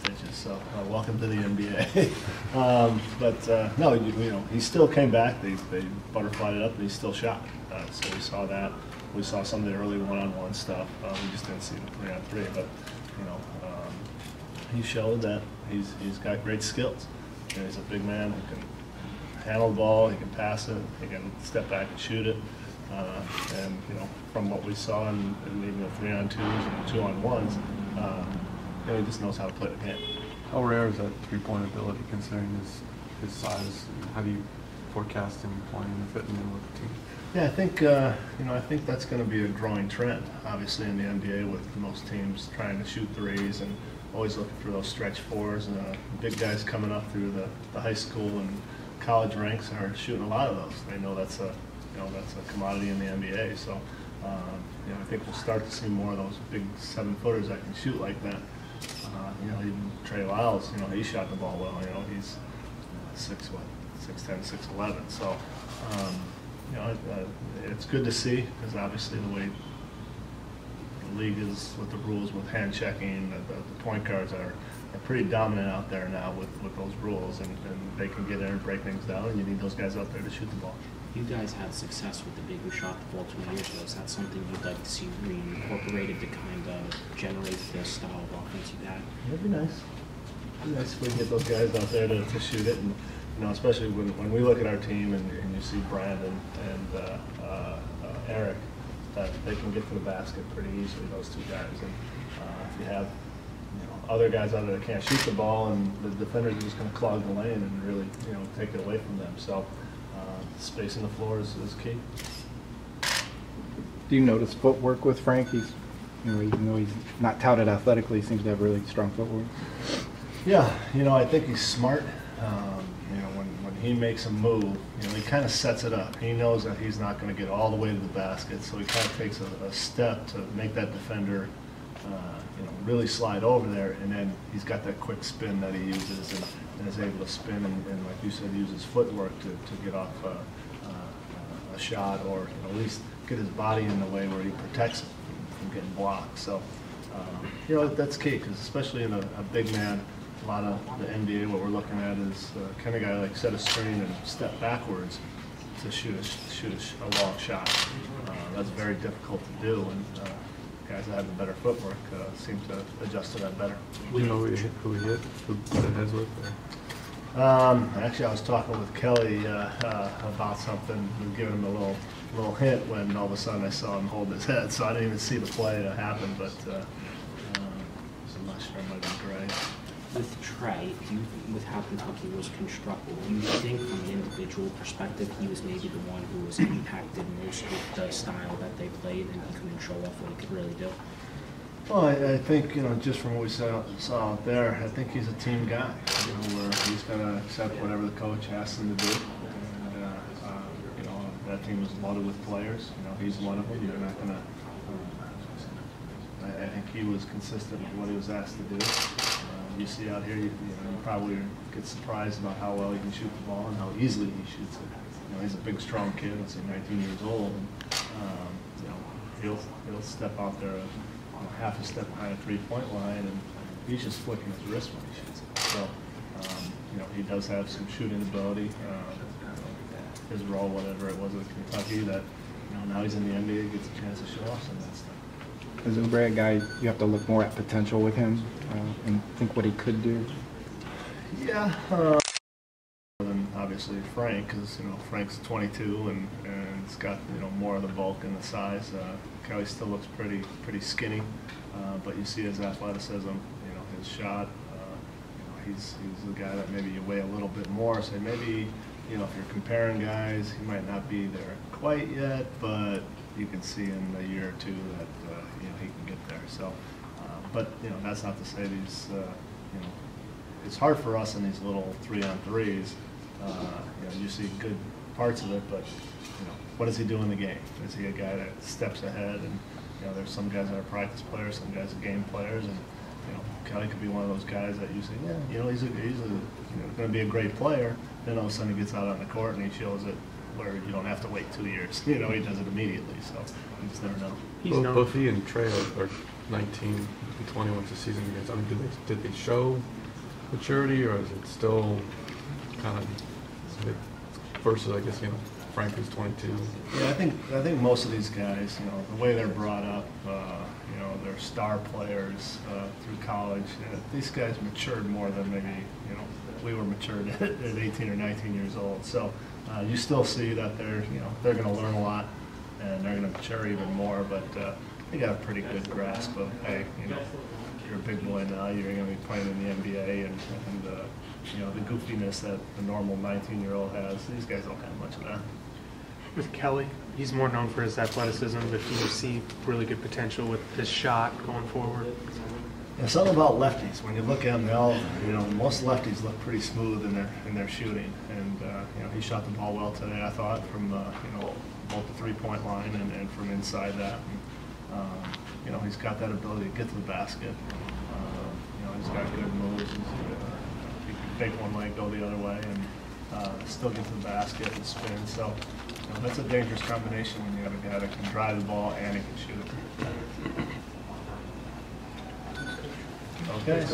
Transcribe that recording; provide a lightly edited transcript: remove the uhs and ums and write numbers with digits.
stitches. So welcome to the NBA. No, you know, he still came back. They butterflied it up, and he still shot. So we saw that. We saw some of the early one-on-one stuff. We just didn't see the 3-on-3. But you know, he showed that he's got great skills. You know, he's a big man who can handle the ball. He can pass it. He can step back and shoot it. And you know, from what we saw in even the 3-on-2s and 2-on-1s, you know, he just knows how to play the game. How rare is that three-point ability considering his size? How do you forecast him playing and fitting in with the team? Yeah, I think you know, I think that's going to be a growing trend. Obviously, in the NBA, with most teams trying to shoot threes and always looking for those stretch fours, and big guys coming up through the high school and college ranks are shooting a lot of those. They know that's a commodity in the NBA. So you know, I think we'll start to see more of those big 7-footers that can shoot like that. You know, even Trey Lyles, you know, he shot the ball well. You know, he's 6'10", 6'11". So you know, it's good to see, because obviously the way the league is with the rules with hand checking, the point guards are pretty dominant out there now with those rules, and they can get in and break things down, and you need those guys out there to shoot the ball. You guys had success with the big who shot the ball 2 years ago. Is that something you'd like to see reincorporated to kind of generate the style of offense you had? It'd be nice. It'd be nice if we can get those guys out there to shoot it, and you know, especially when we look at our team and you see Brandon and Eric, that they can get to the basket pretty easily, those two guys. And if you have, you know, other guys out there that can't shoot the ball, and the defenders are just going to clog the lane and really, you know, take it away from them. So spacing the floor is key. Do you notice footwork with Frank? He's, you know, even though he's not touted athletically, he seems to have really strong footwork. Yeah, you know, I think he's smart. You know, when he makes a move, you know, he kind of sets it up. He knows that he's not going to get all the way to the basket, so he kind of takes a step to make that defender, you know, really slide over there, and then he's got that quick spin that he uses, and is able to spin and like you said, use his footwork to get off a shot, or you know, at least get his body in the way where he protects it from getting blocked. So, you know, that's key, because especially in a big man, a lot of the NBA, what we're looking at is kind of guy like set a screen and step backwards to shoot a long shot. That's very difficult to do, and guys that have the better footwork seem to adjust to that better. Do you know who he butted heads with? Actually, I was talking with Kelly about something, and giving him a little hint when all of a sudden I saw him hold his head, so I didn't even see the play happen, but I'm not sure, it might be Gray. With Trey, with how Kentucky was constructed, do you think from an individual perspective he was maybe the one who was impacted most with the style that they played, and he couldn't show off what he could really do? Well, I think, you know, just from what we saw out there, I think he's a team guy, you know, where he's going to accept whatever the coach asks him to do. And, you know, that team is loaded with players. You know, he's one of them. You're not going to I think he was consistent with what he was asked to do. You see out here, you probably get surprised about how well he can shoot the ball and how easily he shoots it. You know, he's a big, strong kid. He's 19 years old. And, you know, he'll step out there, half a step behind a three-point line, and he's just flicking his wrist when he shoots it. So, you know, he does have some shooting ability. His role, whatever it was at Kentucky, that, you know, now he's in the NBA, gets a chance to show off some of that stuff. Is Oubre a guy you have to look more at potential with him and think what he could do? Yeah, than obviously Frank, because you know Frank's 22 and it's got, you know, more of the bulk and the size. Kelly still looks pretty skinny, but you see his athleticism, you know, his shot. You know, he's the guy that maybe you weigh a little bit more. So maybe, you know, if you're comparing guys, he might not be there quite yet, but you can see in a year or two that you know, he can get there. So, but you know, that's not to say these. You know, it's hard for us in these little 3-on-3s. You know, you see good parts of it, but you know, what does he do in the game? Is he a guy that steps ahead? And you know, there's some guys that are practice players, some guys are game players, and you know, Kelly could be one of those guys that you say, yeah, you know, he's you know, going to be a great player. Then all of a sudden he gets out on the court and he shows it where you don't have to wait 2 years. You know, he does it immediately. So you just never know. Both he and Trey are 19 and 20 once the season begins? I mean, did they show maturity, or is it still kind of versus, I guess, you know, Frank is 22? Yeah, I think most of these guys, you know, the way they're brought up, you know, they're star players through college. These guys matured more than maybe, you know, we were matured at 18 or 19 years old. So you still see that they're, you know, they're going to learn a lot and they're going to mature even more. But they got a pretty good grasp of, hey, you know, you're a big boy now. You're going to be playing in the NBA, and you know, the goofiness that the normal 19-year-old has. These guys don't have much of that. With Kelly, he's more known for his athleticism, but do you see really good potential with his shot going forward? Yeah, something about lefties. When you look at them, they all, you know, most lefties look pretty smooth in their shooting. And you know, he shot the ball well today, I thought, from you know, both the three-point line and from inside that. And, you know, he's got that ability to get to the basket. You know, he's got good moves. He can take one leg, go the other way, and still get to the basket and spin. So, you know, that's a dangerous combination when you have a guy that can drive the ball and he can shoot it. Okay.